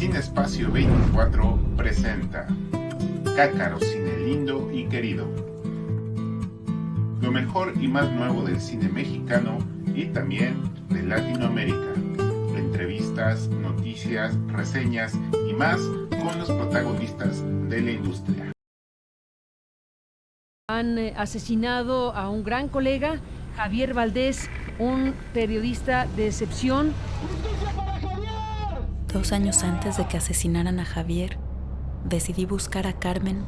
Cine Espacio 24 presenta Cácaro, cine lindo y querido. Lo mejor y más nuevo del cine mexicano y también de Latinoamérica. Entrevistas, noticias, reseñas y más con los protagonistas de la industria. Han asesinado a un gran colega, Javier Valdés, un periodista de excepción. 2 años antes de que asesinaran a Javier, decidí buscar a Carmen,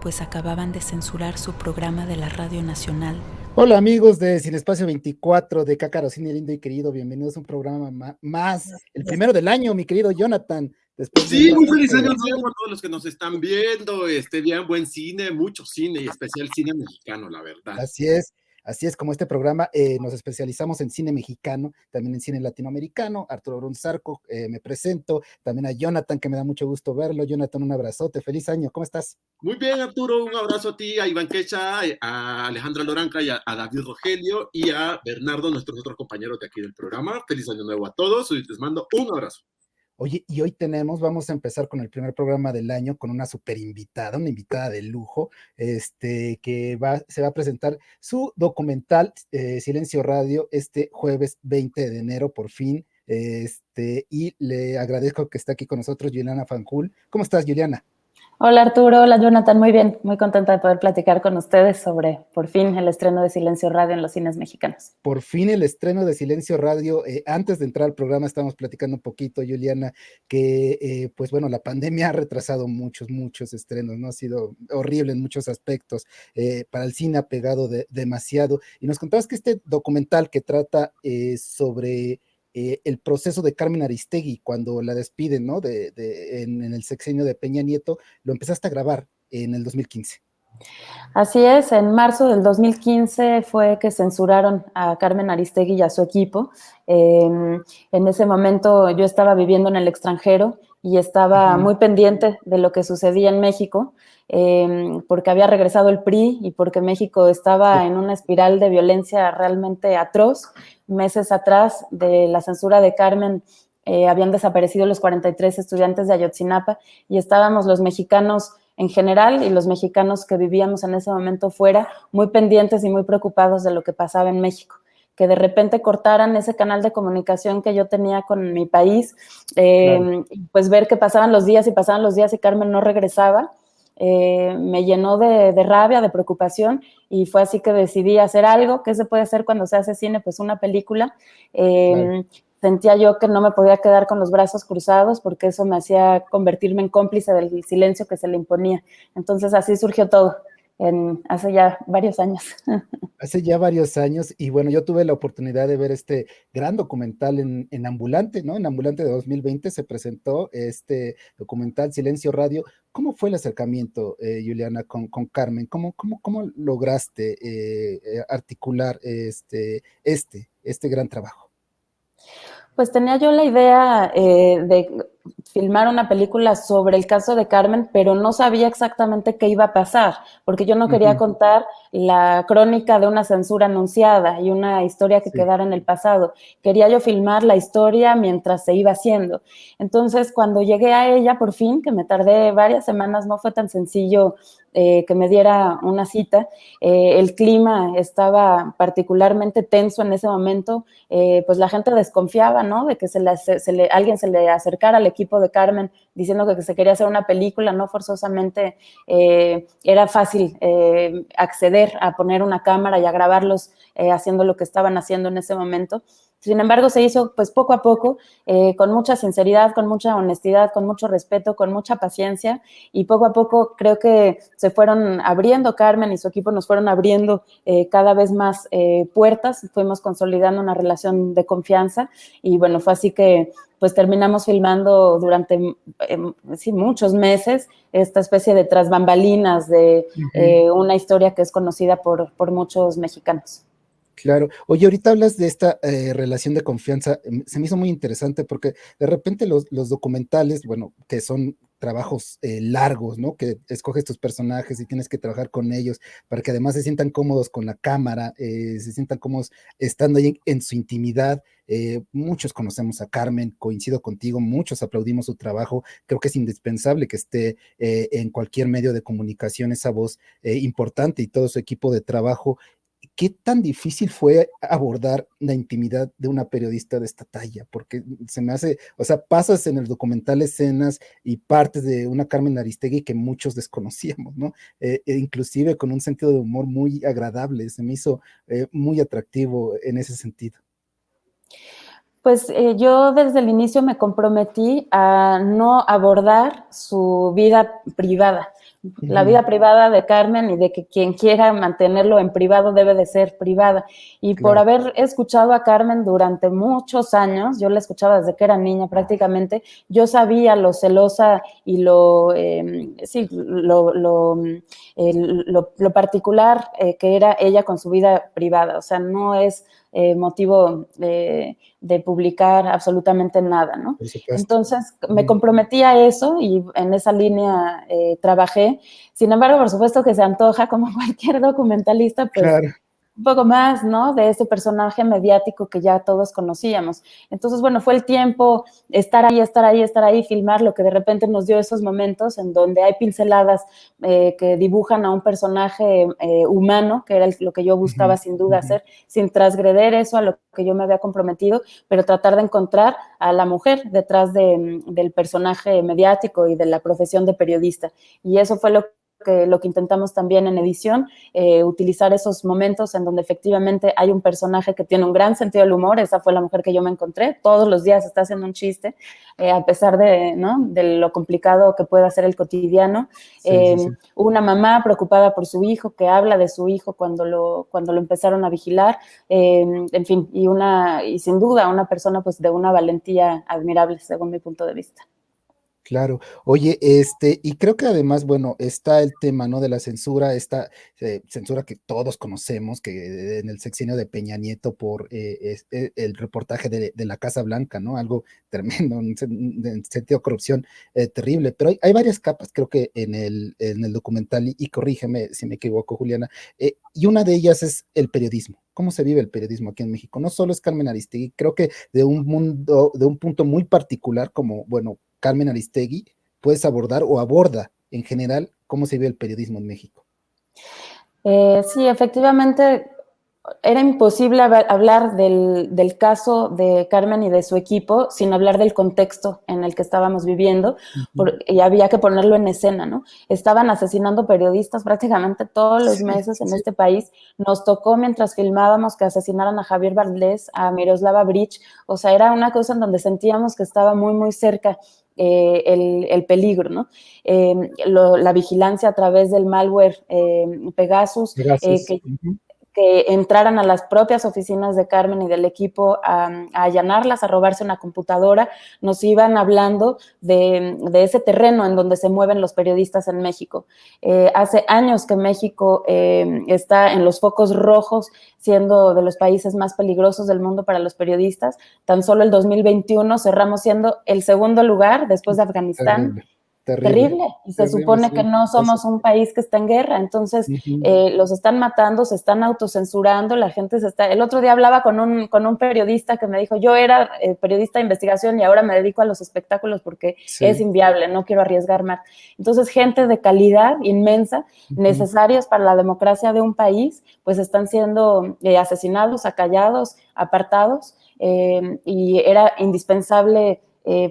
pues acababan de censurar su programa de la Radio Nacional. Hola amigos de Cinespacio 24 de Cácaro, cine lindo y querido, bienvenidos a un programa más, el primero del año, mi querido Jonathan. Sí, muy feliz año nuevo a todos los que nos están viendo, bien, buen cine, mucho cine y especial cine mexicano, la verdad. Así es como este programa, nos especializamos en cine mexicano, también en cine latinoamericano. Arturo Brunzarco, me presento, también a Jonathan, que me da mucho gusto verlo. Jonathan, un abrazote, feliz año, ¿cómo estás? Muy bien, Arturo, un abrazo a ti, a Iván Quecha, a Alejandra Loranca y a David Rogelio y a Bernardo, nuestros otros compañeros de aquí del programa. Feliz año nuevo a todos y les mando un abrazo. Oye, y hoy vamos a empezar con el primer programa del año con una super invitada, una invitada de lujo, que se va a presentar su documental Silencio Radio este jueves 20 de enero, por fin, y le agradezco que esté aquí con nosotros Juliana Fanjul. ¿Cómo estás, Juliana? Hola Arturo, hola Jonathan, muy bien, muy contenta de poder platicar con ustedes sobre, por fin, el estreno de Silencio Radio en los cines mexicanos. Por fin el estreno de Silencio Radio. Antes de entrar al programa estábamos platicando un poquito, Juliana, que pues bueno, la pandemia ha retrasado muchos estrenos, ¿no? Ha sido horrible en muchos aspectos, para el cine ha pegado demasiado, y nos contabas que este documental que trata sobre el proceso de Carmen Aristegui cuando la despiden, ¿no? En el sexenio de Peña Nieto, lo empezaste a grabar en el 2015. Así es, en marzo del 2015 fue que censuraron a Carmen Aristegui y a su equipo. En ese momento yo estaba viviendo en el extranjero y estaba muy pendiente de lo que sucedía en México, porque había regresado el PRI y porque México estaba en una espiral de violencia realmente atroz. Meses atrás de la censura de Carmen, habían desaparecido los 43 estudiantes de Ayotzinapa y estábamos los mexicanos en general y los mexicanos que vivíamos en ese momento fuera, muy pendientes y muy preocupados de lo que pasaba en México. Que de repente cortaran ese canal de comunicación que yo tenía con mi país, claro. Pues ver que pasaban los días y Carmen no regresaba, me llenó de rabia, de preocupación, y fue así que decidí hacer algo. ¿Qué se puede hacer cuando se hace cine? Pues una película. Claro. Sentía yo que no me podía quedar con los brazos cruzados porque eso me hacía convertirme en cómplice del silencio que se le imponía. Entonces así surgió todo, hace ya varios años. Hace ya varios años, y bueno, yo tuve la oportunidad de ver este gran documental en Ambulante, ¿no? En Ambulante de 2020 se presentó este documental Silencio Radio. ¿Cómo fue el acercamiento, Juliana, con Carmen? ¿Cómo lograste articular este gran trabajo? Pues tenía yo la idea de filmar una película sobre el caso de Carmen, pero no sabía exactamente qué iba a pasar, porque yo no quería contar la crónica de una censura anunciada y una historia que quedara en el pasado. Quería yo filmar la historia mientras se iba haciendo. Entonces, cuando llegué a ella, por fin, que me tardé varias semanas, no fue tan sencillo que me diera una cita. El clima estaba particularmente tenso en ese momento, pues la gente desconfiaba, ¿no? De que alguien se le acercara al equipo de Carmen diciendo que se quería hacer una película. No forzosamente era fácil acceder a poner una cámara y a grabarlos haciendo lo que estaban haciendo en ese momento. Sin embargo, se hizo pues poco a poco, con mucha sinceridad, con mucha honestidad, con mucho respeto, con mucha paciencia, y poco a poco creo que se fueron abriendo, Carmen y su equipo nos fueron abriendo cada vez más puertas, fuimos consolidando una relación de confianza, y bueno, fue así que pues terminamos filmando durante muchos meses esta especie de tras bambalinas de una historia que es conocida por muchos mexicanos. Claro. Oye, ahorita hablas de esta relación de confianza, se me hizo muy interesante porque de repente los documentales, bueno, que son trabajos largos, ¿no? Que escoges tus personajes y tienes que trabajar con ellos para que además se sientan cómodos con la cámara, se sientan cómodos estando ahí en su intimidad. Muchos conocemos a Carmen, coincido contigo, muchos aplaudimos su trabajo, creo que es indispensable que esté en cualquier medio de comunicación esa voz importante y todo su equipo de trabajo. ¿Qué tan difícil fue abordar la intimidad de una periodista de esta talla? Porque se me hace, o sea, pasas en el documental escenas y partes de una Carmen Aristegui que muchos desconocíamos, ¿no? Inclusive con un sentido de humor muy agradable, se me hizo muy atractivo en ese sentido. Pues yo desde el inicio me comprometí a no abordar su vida privada. La vida privada de Carmen y de que quien quiera mantenerlo en privado debe de ser privada. Y por haber escuchado a Carmen durante muchos años, yo la escuchaba desde que era niña prácticamente, yo sabía lo celosa y lo particular que era ella con su vida privada. O sea, no es motivo de publicar absolutamente nada, ¿no? Entonces me comprometí a eso y en esa línea trabajé. Sin embargo, por supuesto que se antoja, como cualquier documentalista, pues un poco más, ¿no? De ese personaje mediático que ya todos conocíamos. Entonces, bueno, fue el tiempo, estar ahí, filmar lo que de repente nos dio esos momentos en donde hay pinceladas que dibujan a un personaje humano, que era lo que yo buscaba sin duda hacer, sin transgreder eso a lo que yo me había comprometido, pero tratar de encontrar a la mujer detrás del personaje mediático y de la profesión de periodista. Y eso fue lo que intentamos también en edición, utilizar esos momentos en donde efectivamente hay un personaje que tiene un gran sentido del humor. Esa fue la mujer que yo me encontré, todos los días está haciendo un chiste, a pesar de, ¿no?, de lo complicado que pueda ser el cotidiano. Una mamá preocupada por su hijo, que habla de su hijo cuando lo empezaron a vigilar, en fin, y sin duda una persona pues de una valentía admirable según mi punto de vista. Claro. Oye, y creo que además, bueno, está el tema, ¿no? De la censura, esta censura que todos conocemos, que en el sexenio de Peña Nieto por el reportaje de la Casa Blanca, ¿no? Algo tremendo, en sentido de corrupción terrible, pero hay varias capas, creo que en el documental, y corrígeme si me equivoco, Juliana, y una de ellas es el periodismo. ¿Cómo se vive el periodismo aquí en México? No solo es Carmen Aristegui, creo que de un punto muy particular como, bueno, Carmen Aristegui, puedes abordar o aborda en general cómo se ve el periodismo en México. Sí, efectivamente, era imposible hablar del caso de Carmen y de su equipo sin hablar del contexto en el que estábamos viviendo, y había que ponerlo en escena, ¿no? Estaban asesinando periodistas prácticamente todos los meses en este país. Nos tocó mientras filmábamos que asesinaran a Javier Valdés, a Miroslava Bridge. O sea, era una cosa en donde sentíamos que estaba muy, muy cerca el peligro, ¿no? La vigilancia a través del malware Pegasus, que entraran a las propias oficinas de Carmen y del equipo a allanarlas, a robarse una computadora. Nos iban hablando de ese terreno en donde se mueven los periodistas en México. Hace años que México está en los focos rojos, siendo de los países más peligrosos del mundo para los periodistas. Tan solo el 2021 cerramos siendo el segundo lugar después de Afganistán. Terrible. Y se supone que no somos un país que está en guerra. Entonces los están matando, se están autocensurando, la gente el otro día hablaba con un periodista que me dijo, yo era periodista de investigación y ahora me dedico a los espectáculos porque es inviable, no quiero arriesgar más. Entonces gente de calidad inmensa, necesarios para la democracia de un país, pues están siendo asesinados, acallados, apartados, y era indispensable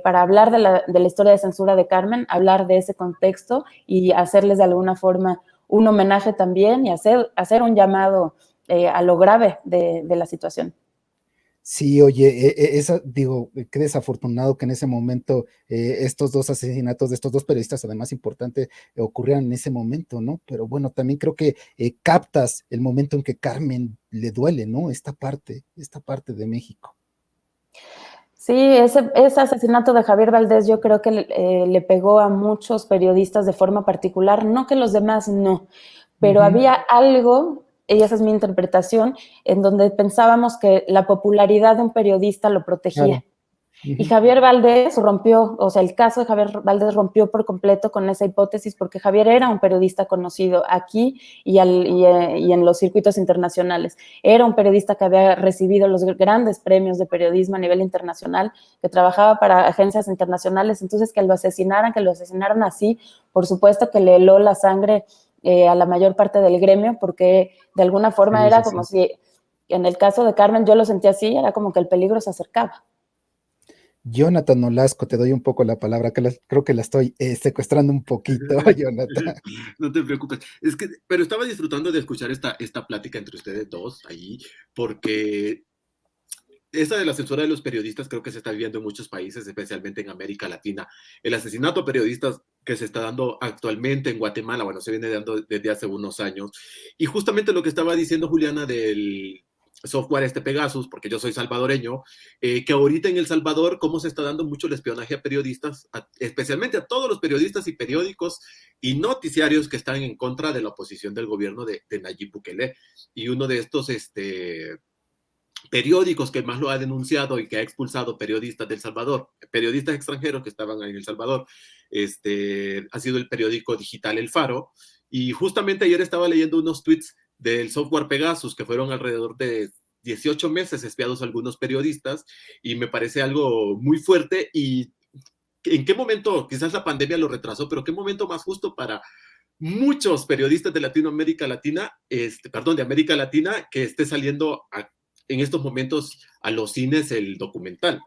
para hablar de la historia de censura de Carmen, hablar de ese contexto y hacerles de alguna forma un homenaje también y hacer un llamado a lo grave de la situación. Sí, oye, qué desafortunado que en ese momento estos dos asesinatos de estos dos periodistas, además importante, ocurrieran en ese momento, ¿no? Pero bueno, también creo que captas el momento en que Carmen le duele, ¿no? Esta parte de México. Sí, ese asesinato de Javier Valdés yo creo que le pegó a muchos periodistas de forma particular, no que los demás no, pero había algo, y esa es mi interpretación, en donde pensábamos que la popularidad de un periodista lo protegía. Y Javier Valdés rompió, o sea, el caso de Javier Valdés rompió por completo con esa hipótesis porque Javier era un periodista conocido aquí y en los circuitos internacionales. Era un periodista que había recibido los grandes premios de periodismo a nivel internacional, que trabajaba para agencias internacionales, entonces que lo asesinaran así, por supuesto que le heló la sangre a la mayor parte del gremio, porque de alguna forma era como si, en el caso de Carmen, yo lo sentía así, era como que el peligro se acercaba. Jonathan Nolasco, te doy un poco la palabra, creo que la estoy secuestrando un poquito, Jonathan. No te preocupes. Pero estaba disfrutando de escuchar esta plática entre ustedes dos ahí, porque esa de la censura de los periodistas creo que se está viviendo en muchos países, especialmente en América Latina. El asesinato a periodistas que se está dando actualmente en Guatemala, bueno, se viene dando desde hace unos años. Y justamente lo que estaba diciendo Juliana del software Pegasus, porque yo soy salvadoreño, que ahorita en El Salvador, cómo se está dando mucho el espionaje a periodistas, especialmente a todos los periodistas y periódicos y noticiarios que están en contra de la oposición del gobierno de Nayib Bukele. Y uno de estos, periódicos que más lo ha denunciado y que ha expulsado periodistas del Salvador, periodistas extranjeros que estaban en El Salvador, ha sido el periódico digital El Faro. Y justamente ayer estaba leyendo unos tweets del software Pegasus, que fueron alrededor de 18 meses espiados a algunos periodistas, y me parece algo muy fuerte. Y en qué momento, quizás la pandemia lo retrasó, pero qué momento más justo para muchos periodistas de Latinoamérica Latina, de América Latina, que esté saliendo en estos momentos a los cines el documental.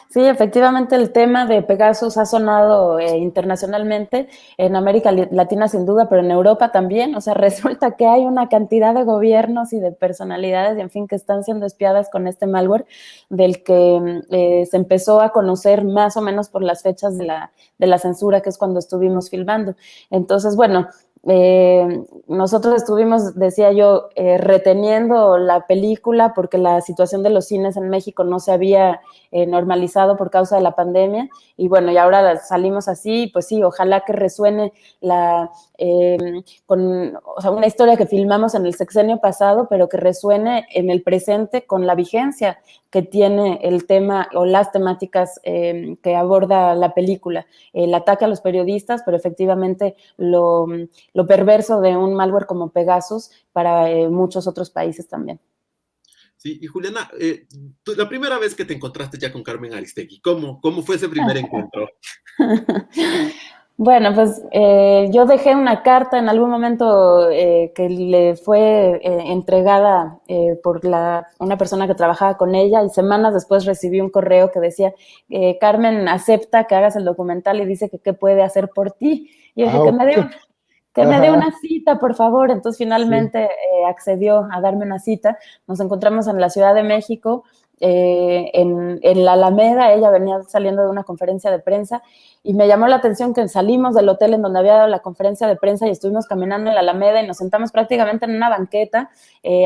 Sí, efectivamente el tema de Pegasus ha sonado internacionalmente, en América Latina sin duda, pero en Europa también. O sea, resulta que hay una cantidad de gobiernos y de personalidades, en fin, que están siendo espiadas con este malware, del que se empezó a conocer más o menos por las fechas de la censura, que es cuando estuvimos filmando. Entonces, bueno, nosotros estuvimos, decía yo, reteniendo la película porque la situación de los cines en México no se había normalizado por causa de la pandemia, y bueno, y ahora salimos así, pues sí, ojalá que resuene o sea, una historia que filmamos en el sexenio pasado, pero que resuene en el presente con la vigencia que tiene el tema o las temáticas que aborda la película, el ataque a los periodistas, pero efectivamente lo perverso de un malware como Pegasus para muchos otros países también. Sí, y Juliana, la primera vez que te encontraste ya con Carmen Aristegui, ¿cómo fue ese primer encuentro? Bueno, pues yo dejé una carta en algún momento que le fue entregada por una persona que trabajaba con ella, y semanas después recibí un correo que decía, Carmen acepta que hagas el documental y dice que qué puede hacer por ti. Y yo dije, que me dé una cita, por favor. Entonces finalmente accedió a darme una cita. Nos encontramos en la Ciudad de México, en la Alameda. Ella venía saliendo de una conferencia de prensa y me llamó la atención que salimos del hotel en donde había dado la conferencia de prensa y estuvimos caminando en la Alameda y nos sentamos prácticamente en una banqueta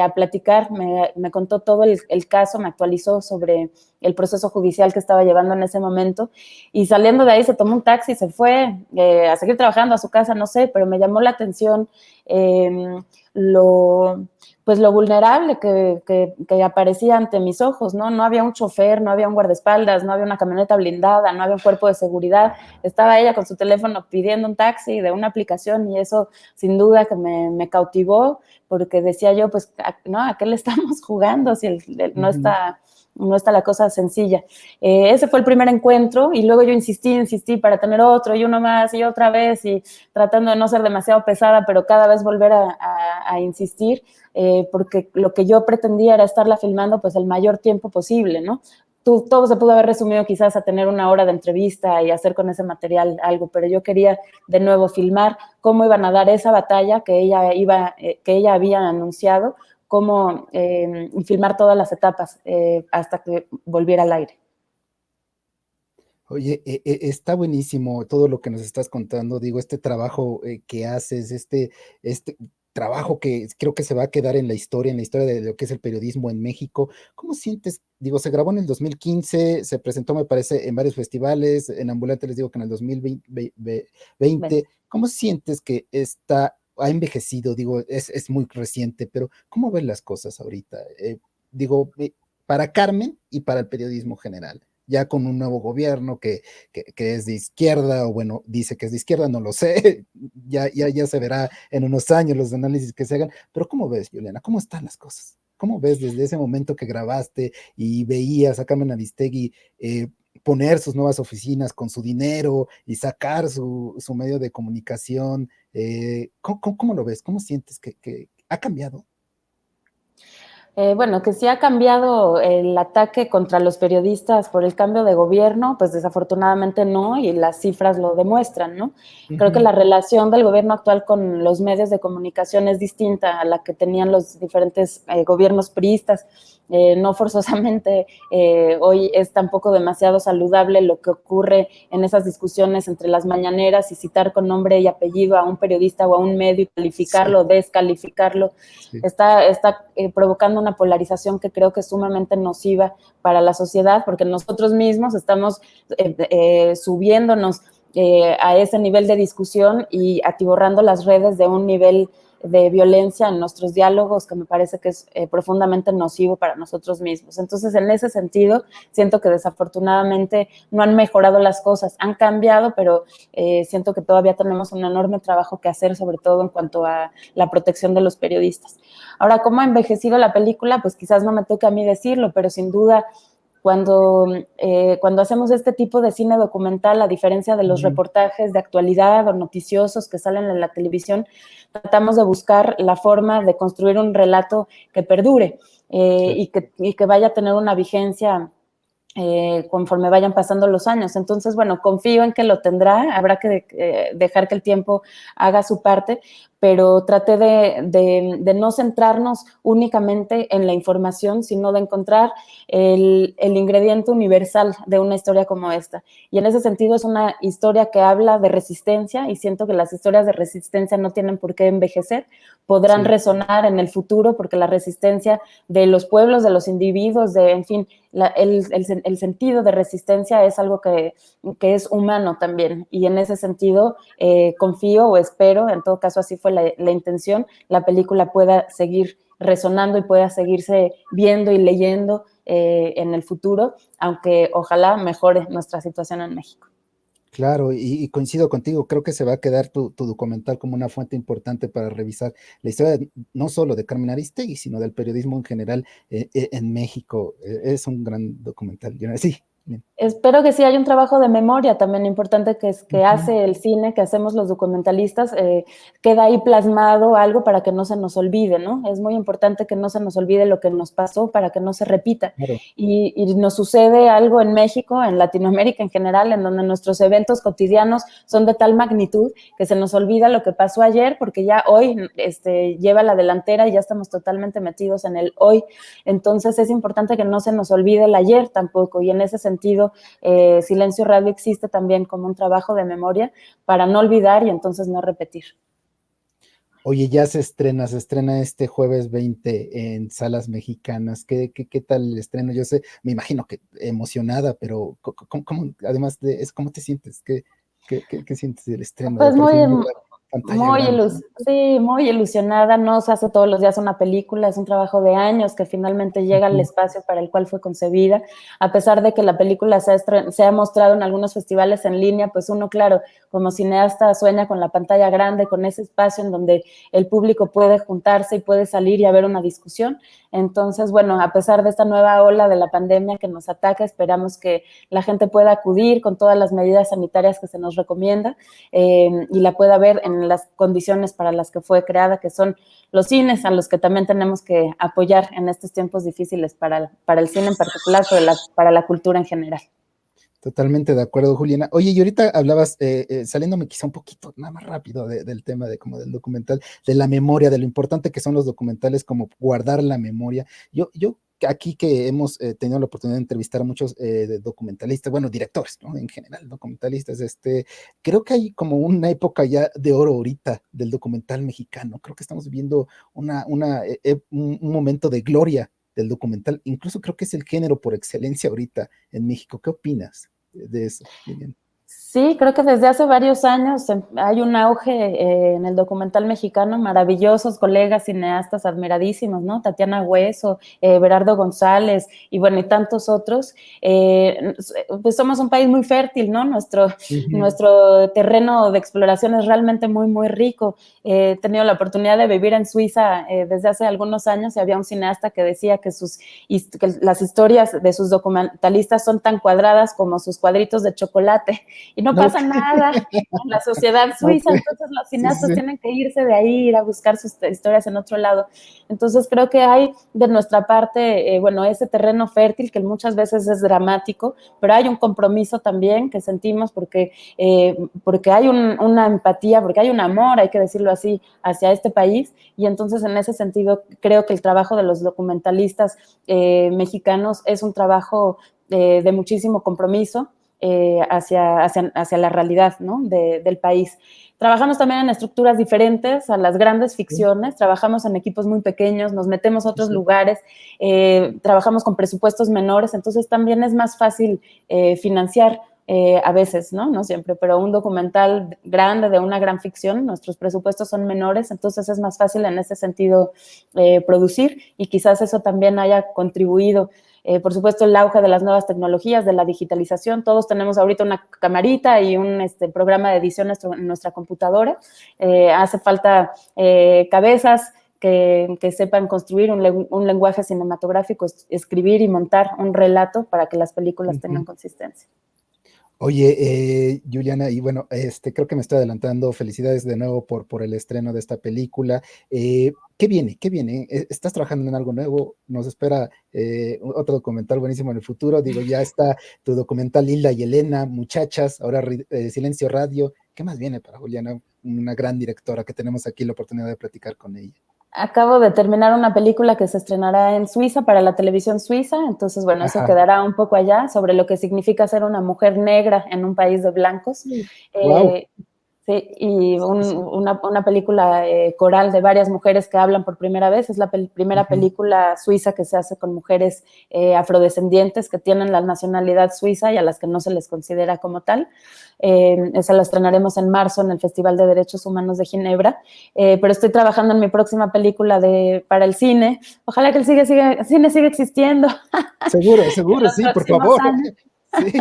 a platicar. Me contó todo el caso, me actualizó sobre el proceso judicial que estaba llevando en ese momento, y saliendo de ahí se tomó un taxi y se fue a seguir trabajando a su casa, no sé, pero me llamó la atención lo vulnerable que aparecía ante mis ojos, ¿no? No había un chofer, no había un guardaespaldas, no había una camioneta blindada, no había un cuerpo de seguridad. Estaba ella con su teléfono pidiendo un taxi de una aplicación, y eso sin duda que me cautivó, porque decía yo, pues, ¿no? ¿A qué le estamos jugando si no está la cosa sencilla? Ese fue el primer encuentro, y luego yo insistí para tener otro y uno más y otra vez, y tratando de no ser demasiado pesada, pero cada vez volver a insistir, porque lo que yo pretendía era estarla filmando pues el mayor tiempo posible, ¿no? Todo se pudo haber resumido quizás a tener una hora de entrevista y hacer con ese material algo, pero yo quería de nuevo filmar cómo iban a dar esa batalla que ella había anunciado, cómo filmar todas las etapas hasta que volviera al aire. Oye, está buenísimo todo lo que nos estás contando, digo, este trabajo que haces, este trabajo que creo que se va a quedar en la historia de lo que es el periodismo en México. ¿Cómo sientes? Digo, se grabó en el 2015, se presentó, me parece, en varios festivales, en Ambulante les digo que en el 2020. ¿Cómo sientes que ha envejecido? Digo, es muy reciente, pero ¿cómo ven las cosas ahorita? Digo, para Carmen y para el periodismo general. ya con un nuevo gobierno que es de izquierda, o bueno, dice que es de izquierda, no lo sé, ya se verá en unos años los análisis que se hagan, pero ¿cómo ves, Juliana? ¿Cómo están las cosas? ¿Cómo ves desde ese momento que grabaste y veías a Carmen Aristegui poner sus nuevas oficinas con su dinero y sacar su medio de comunicación? ¿Cómo lo ves? ¿Cómo sientes que ha cambiado? Bueno, que sí ha cambiado el ataque contra los periodistas por el cambio de gobierno, pues desafortunadamente no, y las cifras lo demuestran, ¿no? Creo que la relación del gobierno actual con los medios de comunicación es distinta a la que tenían los diferentes gobiernos priistas. No forzosamente hoy es tampoco demasiado saludable lo que ocurre en esas discusiones entre las mañaneras y citar con nombre y apellido a un periodista o a un medio y calificarlo, descalificarlo. Sí. Está provocando una polarización que creo que es sumamente nociva para la sociedad, porque nosotros mismos estamos subiéndonos a ese nivel de discusión y atiborrando las redes de un nivel de violencia en nuestros diálogos que me parece que es profundamente nocivo para nosotros mismos. Entonces, en ese sentido, siento que desafortunadamente no han mejorado las cosas, han cambiado, pero siento que todavía tenemos un enorme trabajo que hacer, sobre todo en cuanto a la protección de los periodistas. Ahora, ¿cómo ha envejecido la película? Pues quizás no me toque a mí decirlo, pero sin duda cuando hacemos este tipo de cine documental, a diferencia de los reportajes de actualidad o noticiosos que salen en la televisión, tratamos de buscar la forma de construir un relato que perdure y que vaya a tener una vigencia conforme vayan pasando los años. Entonces, bueno, confío en que lo tendrá, habrá que dejar que el tiempo haga su parte, pero traté de no centrarnos únicamente en la información, sino de encontrar el ingrediente universal de una historia como esta. Y en ese sentido es una historia que habla de resistencia, y siento que las historias de resistencia no tienen por qué envejecer, podrán resonar en el futuro, porque la resistencia de los pueblos, de los individuos, en fin, el sentido de resistencia es algo que es humano también, y en ese sentido confío o espero, en todo caso así fue la intención, la película pueda seguir resonando y pueda seguirse viendo y leyendo en el futuro, aunque ojalá mejore nuestra situación en México. Claro, y coincido contigo, creo que se va a quedar tu documental como una fuente importante para revisar la historia no solo de Carmen Aristegui, sino del periodismo en general en México. Es un gran documental. Sí. Espero que sí haya un trabajo de memoria también importante que hace el cine, que hacemos los documentalistas, queda ahí plasmado algo para que no se nos olvide, ¿no? Es muy importante que no se nos olvide lo que nos pasó para que no se repita. Claro. Y nos sucede algo en México, en Latinoamérica en general, en donde nuestros eventos cotidianos son de tal magnitud que se nos olvida lo que pasó ayer, porque ya hoy lleva la delantera y ya estamos totalmente metidos en el hoy. Entonces es importante que no se nos olvide el ayer tampoco, y en ese sentido Silencio Radio existe también como un trabajo de memoria para no olvidar y entonces no repetir. Oye, ya se estrena este jueves 20 en salas mexicanas. ¿Qué tal el estreno? Yo sé, me imagino que emocionada, pero además de ¿cómo te sientes? ¿Qué sientes del estreno? Pues muy ilusionada, no se hace todos los días una película, es un trabajo de años que finalmente llega al espacio para el cual fue concebida, a pesar de que la película se ha mostrado en algunos festivales en línea, pues uno, claro, como cineasta sueña con la pantalla grande, con ese espacio en donde el público puede juntarse y puede salir y haber una discusión. Entonces, bueno, a pesar de esta nueva ola de la pandemia que nos ataca, esperamos que la gente pueda acudir con todas las medidas sanitarias que se nos recomienda y la pueda ver en las condiciones para las que fue creada, que son los cines, a los que también tenemos que apoyar en estos tiempos difíciles para el cine en particular, pero para la cultura en general. Totalmente de acuerdo, Juliana. Oye, y ahorita hablabas, saliéndome quizá un poquito nada más rápido del tema como del documental, de la memoria, de lo importante que son los documentales, como guardar la memoria. Yo aquí que hemos tenido la oportunidad de entrevistar a muchos documentalistas, bueno, directores, ¿no? En general, documentalistas, creo que hay como una época ya de oro ahorita del documental mexicano. Creo que estamos viviendo un momento de gloria del documental. Incluso creo que es el género por excelencia ahorita en México. ¿Qué opinas de eso, Vivian? Sí, creo que desde hace varios años hay un auge en el documental mexicano, maravillosos colegas cineastas admiradísimos, ¿no? Tatiana Hueso, Berardo González y bueno, y tantos otros. Pues somos un país muy fértil, ¿no? Nuestro terreno de exploración es realmente muy, muy rico. He tenido la oportunidad de vivir en Suiza desde hace algunos años y había un cineasta que decía que las historias de sus documentalistas son tan cuadradas como sus cuadritos de chocolate. Y no pasa nada en la sociedad suiza, Okay. entonces los cineastas tienen que irse de ahí, ir a buscar sus historias en otro lado. Entonces creo que hay de nuestra parte, bueno, ese terreno fértil que muchas veces es dramático, pero hay un compromiso también que sentimos porque hay una empatía, porque hay un amor, hay que decirlo así, hacia este país, y entonces en ese sentido creo que el trabajo de los documentalistas mexicanos es un trabajo de muchísimo compromiso, hacia la realidad, ¿no? del país. Trabajamos también en estructuras diferentes a las grandes ficciones, trabajamos en equipos muy pequeños, nos metemos a otros lugares, trabajamos con presupuestos menores, entonces también es más fácil financiar a veces, ¿no? No siempre, pero un documental grande de una gran ficción, nuestros presupuestos son menores, entonces es más fácil en ese sentido producir, y quizás eso también haya contribuido. Por supuesto, el auge de las nuevas tecnologías, de la digitalización. Todos tenemos ahorita una camarita y un programa de edición en nuestra computadora. Hace falta cabezas que sepan construir un lenguaje cinematográfico, escribir y montar un relato para que las películas tengan consistencia. Oye, Juliana, y bueno, creo que me estoy adelantando. Felicidades de nuevo por el estreno de esta película. ¿Qué viene? ¿Qué viene? ¿Estás trabajando en algo nuevo? ¿Nos espera otro documental buenísimo en el futuro? Digo, ya está tu documental Hilda y Elena, Muchachas, ahora Silencio Radio. ¿Qué más viene para Juliana? Una gran directora que tenemos aquí la oportunidad de platicar con ella. Acabo de terminar una película que se estrenará en Suiza para la televisión suiza, entonces, bueno, eso quedará un poco allá, sobre lo que significa ser una mujer negra en un país de blancos. Wow. Sí, y una película coral de varias mujeres que hablan por primera vez. Es la primera película suiza que se hace con mujeres afrodescendientes que tienen la nacionalidad suiza y a las que no se les considera como tal. Esa la estrenaremos en marzo en el Festival de Derechos Humanos de Ginebra, pero estoy trabajando en mi próxima película para el cine. Ojalá que el cine siga existiendo. Seguro, sí, por favor. Sí.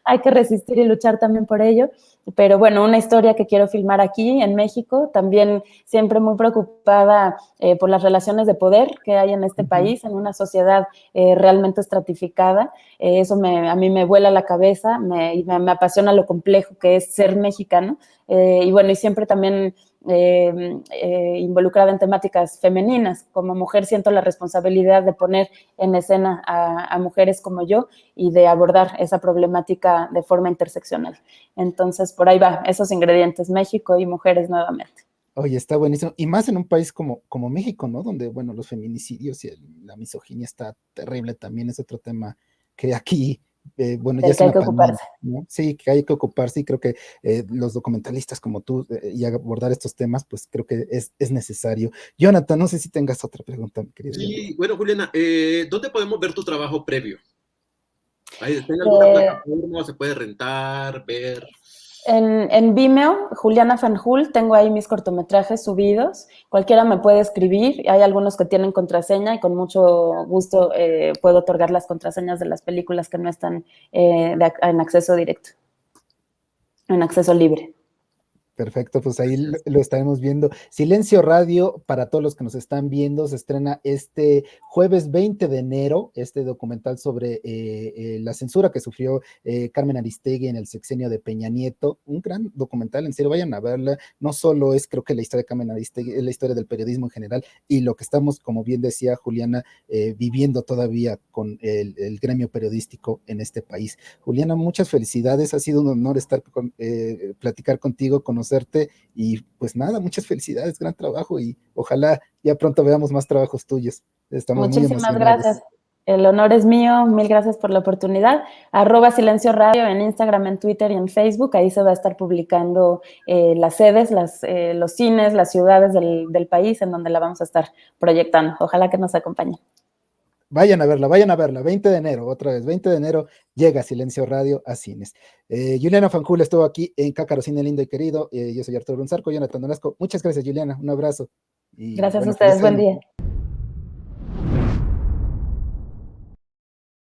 Hay que resistir y luchar también por ello. Pero bueno, una historia que quiero filmar aquí en México, también siempre muy preocupada por las relaciones de poder que hay en este país, en una sociedad realmente estratificada. Eso a mí me vuela la cabeza, me apasiona lo complejo que es ser mexicano. Y bueno, y siempre también involucrada en temáticas femeninas. Como mujer siento la responsabilidad de poner en escena a mujeres como yo y de abordar esa problemática de forma interseccional. Entonces, por ahí va, esos ingredientes, México y mujeres nuevamente. Oye, está buenísimo. Y más en un país como México, ¿no? Donde, bueno, los feminicidios y la misoginia está terrible también. Es otro tema que aquí, bueno, ya es una pandemia, ¿no? Sí, que hay que ocuparse, y creo que los documentalistas como tú y abordar estos temas, pues creo que es necesario. Jonathan, no sé si tengas otra pregunta, mi querida. Sí, bueno, Juliana, ¿dónde podemos ver tu trabajo previo? ¿Está en alguna plataforma? ¿Se puede rentar, ver? En Vimeo, Juliana Fanjul, tengo ahí mis cortometrajes subidos. Cualquiera me puede escribir. Hay algunos que tienen contraseña y con mucho gusto puedo otorgar las contraseñas de las películas que no están en acceso directo, en acceso libre. Perfecto, pues ahí lo estaremos viendo. Silencio Radio, para todos los que nos están viendo, se estrena este jueves 20 de enero, este documental sobre la censura que sufrió Carmen Aristegui en el sexenio de Peña Nieto. Un gran documental, en serio, vayan a verla. No solo es, creo que la historia de Carmen Aristegui, es la historia del periodismo en general y lo que estamos, como bien decía Juliana, viviendo todavía con el gremio periodístico en este país. Juliana, muchas felicidades, ha sido un honor platicar contigo, conocer y pues nada, muchas felicidades, gran trabajo y ojalá ya pronto veamos más trabajos tuyos. Estamos Muchísimas muy emocionados. Gracias. El honor es mío, mil gracias por la oportunidad. @Silencio Radio en Instagram, en Twitter y en Facebook, ahí se va a estar publicando las sedes, los cines, las ciudades del país en donde la vamos a estar proyectando. Ojalá que nos acompañen. Vayan a verla, 20 de enero, otra vez, 20 de enero llega Silencio Radio a cines. Juliana Fanjul estuvo aquí en Cácaro Cine Lindo y Querido, yo soy Arturo Brunzarco, Jonathan Donasco, muchas gracias Juliana, un abrazo. Y, Gracias a bueno, ustedes, feliz buen año. día.